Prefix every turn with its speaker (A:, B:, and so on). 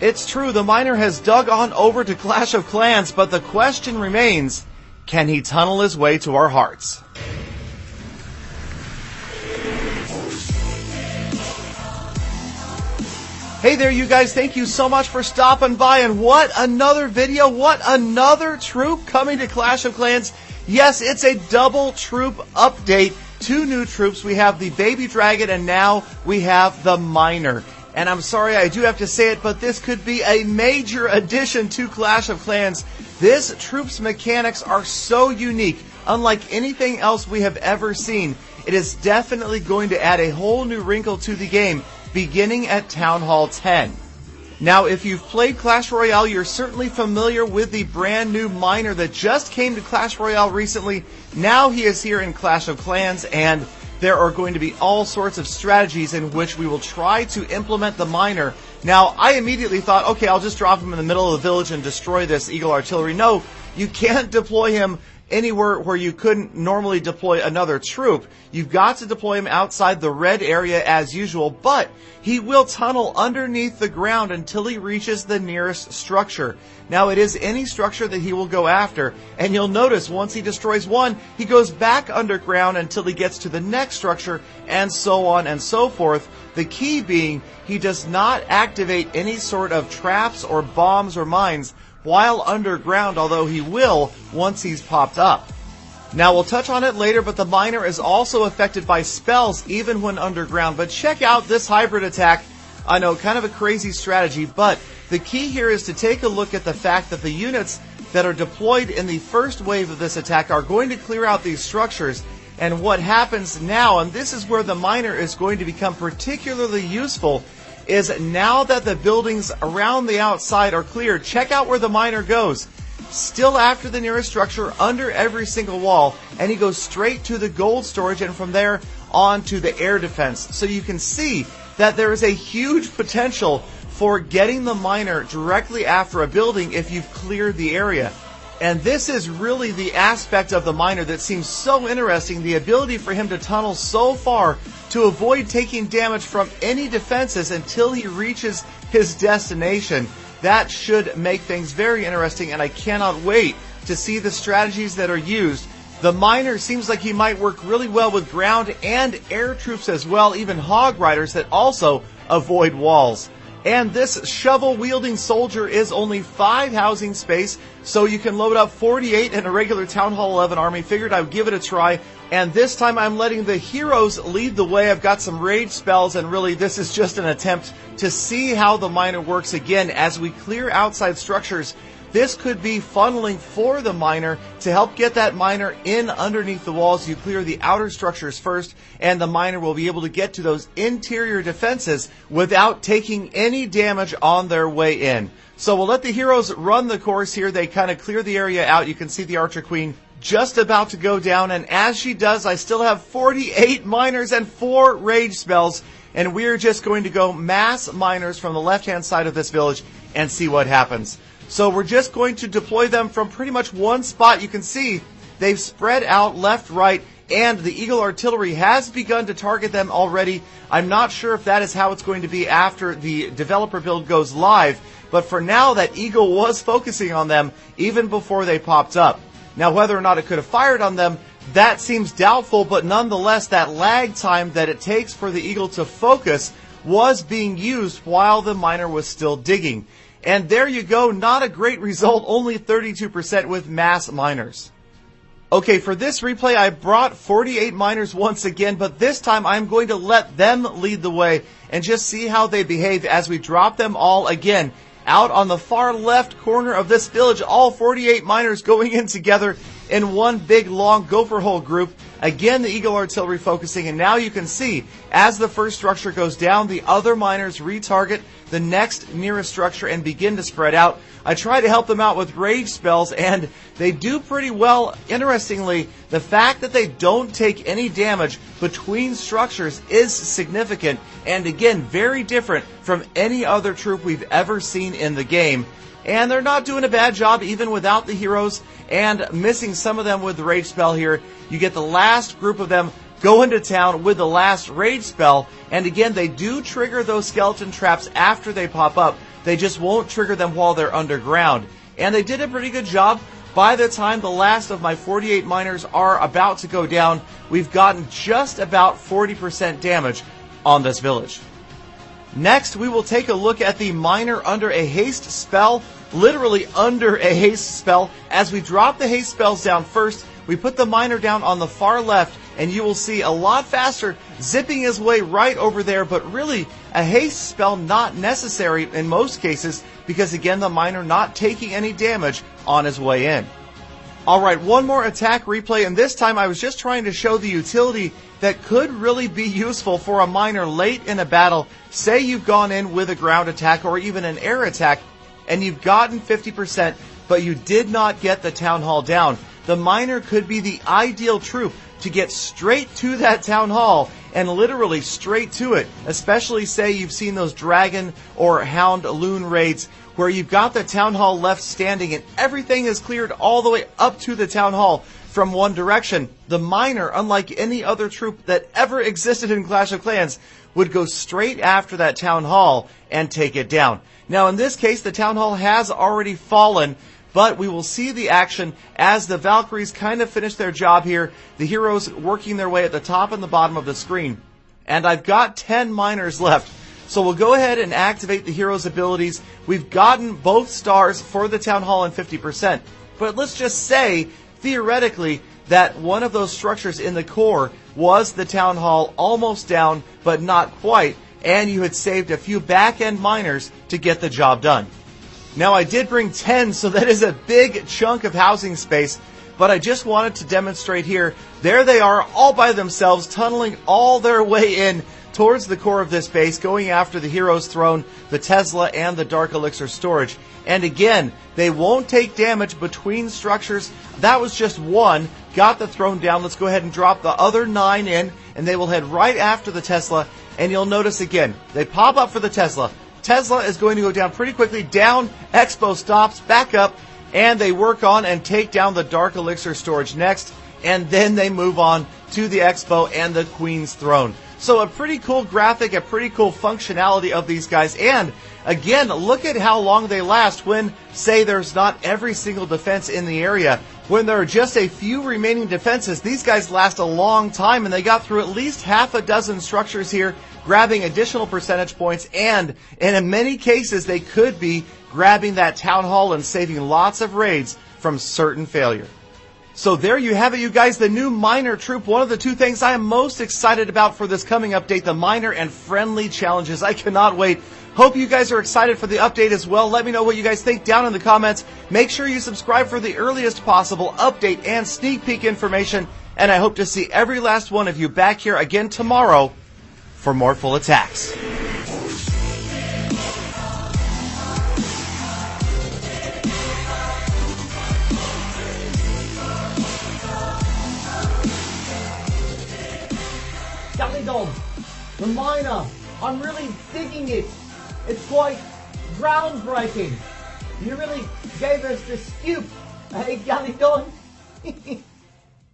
A: It's true, the miner has dug on over to Clash of Clans, but the question remains, can he tunnel his way to our hearts? Hey there, you guys. Thank you so much for stopping by. And what another video. What another troop coming to Clash of Clans. Yes, it's a double troop update. 2 new troops. We have the baby dragon and now we have the miner. And I'm sorry, I do have to say it, but this could be a major addition to Clash of Clans. This troop's mechanics are so unique, unlike anything else we have ever seen. It is definitely going to add a whole new wrinkle to the game, beginning at Town Hall 10. Now, if you've played Clash Royale, you're certainly familiar with the brand new miner that just came to Clash Royale recently. Now he is here in Clash of Clans, and there are going to be all sorts of strategies in which we will try to implement the miner. Now, I immediately thought, okay, I'll just drop him in the middle of the village and destroy this Eagle Artillery. No, you can't deploy him anywhere where you couldn't normally deploy another troop. You've got to deploy him outside the red area as usual, but he will tunnel underneath the ground until he reaches the nearest structure. Now, it is any structure that he will go after, and you'll notice once he destroys one, he goes back underground until he gets to the next structure, and so on and so forth. The key being, he does not activate any sort of traps or bombs or mines while underground, although he will once he's popped up. Now, we'll touch on it later, but the miner is also affected by spells even when underground. But check out this hybrid attack. I know, kind of a crazy strategy, but the key here is to take a look at the fact that the units that are deployed in the first wave of this attack are going to clear out these structures. And what happens now, and this is where the miner is going to become particularly useful, is now that the buildings around the outside are cleared, check out where the miner goes. Still after the nearest structure, under every single wall, and he goes straight to the gold storage and from there on to the air defense. So you can see that there is a huge potential for getting the miner directly after a building if you've cleared the area. And this is really the aspect of the miner that seems so interesting, the ability for him to tunnel so far to avoid taking damage from any defenses until he reaches his destination. That should make things very interesting, and I cannot wait to see the strategies that are used. The miner seems like he might work really well with ground and air troops as well, even hog riders that also avoid walls. And this shovel-wielding soldier is only 5 housing space, so you can load up 48 in a regular Town Hall 11 army. Figured I would give it a try, and this time I'm letting the heroes lead the way. I've got some rage spells, and really this is just an attempt to see how the miner works again as we clear outside structures. This could be funneling for the miner to help get that miner in underneath the walls. You clear the outer structures first, and the miner will be able to get to those interior defenses without taking any damage on their way in. So we'll let the heroes run the course here. They kind of clear the area out. You can see the Archer Queen just about to go down, and as she does, I still have 48 miners and 4 rage spells, and we're just going to go mass miners from the left-hand side of this village and see what happens. So we're just going to deploy them from pretty much one spot. You can see they've spread out left, right, and the Eagle Artillery has begun to target them already. I'm not sure if that is how it's going to be after the developer build goes live, but for now that Eagle was focusing on them even before they popped up. Now, whether or not it could have fired on them, that seems doubtful, but nonetheless, that lag time that it takes for the Eagle to focus was being used while the miner was still digging. And there you go, not a great result, only 32% with mass miners. Okay, for this replay, I brought 48 miners once again, but this time I'm going to let them lead the way and just see how they behave as we drop them all again out on the far left corner of this village, all 48 miners going in together in one big long gopher hole group. Again, the Eagle Artillery focusing, and now you can see as the first structure goes down, the other miners retarget the next nearest structure and begin to spread out. I try to help them out with rage spells, and they do pretty well. Interestingly, the fact that they don't take any damage between structures is significant, and again, very different from any other troop we've ever seen in the game. And they're not doing a bad job even without the heroes, and missing some of them with the rage spell here. You get the last group of them go into town with the last rage spell, and again, they do trigger those skeleton traps after they pop up, They just won't trigger them while they're underground. And they did a pretty good job. By the time the last of my 48 miners are about to go down, we've gotten just about 40% damage on this village. Next, we will take a look at the miner under a haste spell, literally under a haste spell. As we drop the haste spells down first, we put the miner down on the far left, and you will see a lot faster zipping his way right over there, but really a haste spell not necessary in most cases because, again, the miner not taking any damage on his way in. Alright, one more attack replay, and this time I was just trying to show the utility that could really be useful for a miner late in a battle. Say you've gone in with a ground attack or even an air attack, and you've gotten 50%, but you did not get the town hall down. The miner could be the ideal troop to get straight to that town hall and literally straight to it, especially say you've seen those dragon or hound loon raids where you've got the town hall left standing and everything is cleared all the way up to the town hall from one direction. The miner, unlike any other troop that ever existed in Clash of Clans, would go straight after that town hall and take it down. Now in this case, the town hall has already fallen, but we will see the action as the Valkyries kind of finish their job here. The heroes working their way at the top and the bottom of the screen. And I've got 10 miners left. So we'll go ahead and activate the heroes' abilities. We've gotten both stars for the Town Hall and 50%. But let's just say, theoretically, that one of those structures in the core was the Town Hall, almost down, but not quite. And you had saved a few back-end miners to get the job done. Now I did bring 10, so that is a big chunk of housing space, but I just wanted to demonstrate here. There they are, all by themselves, tunneling all their way in towards the core of this base, going after the Hero's Throne, the Tesla, and the Dark Elixir storage. And again, they won't take damage between structures. That was just one. Got the throne down. Let's go ahead and drop the other 9 in, and they will head right after the Tesla. And you'll notice again, they pop up for the Tesla. Tesla is going to go down pretty quickly. Down, Expo stops, back up, and they work on and take down the Dark Elixir storage next, and then they move on to the Expo and the Queen's Throne. So a pretty cool graphic, a pretty cool functionality of these guys, and again, look at how long they last when, say, there's not every single defense in the area. When there are just a few remaining defenses, these guys last a long time, and they got through at least half a dozen structures here, grabbing additional percentage points, and in many cases they could be grabbing that town hall and saving lots of raids from certain failure. So there you have it, you guys, the new miner troop. One of the 2 things I am most excited about for this coming update, the miner and friendly challenges. I cannot wait. Hope you guys are excited for the update as well. Let me know what you guys think down in the comments. Make sure you subscribe for the earliest possible update and sneak peek information. And I hope to see every last one of you back here again tomorrow for more full attacks. Galadon, the miner, I'm really digging it. It's quite groundbreaking. You really gave us the scoop, hey Galadon?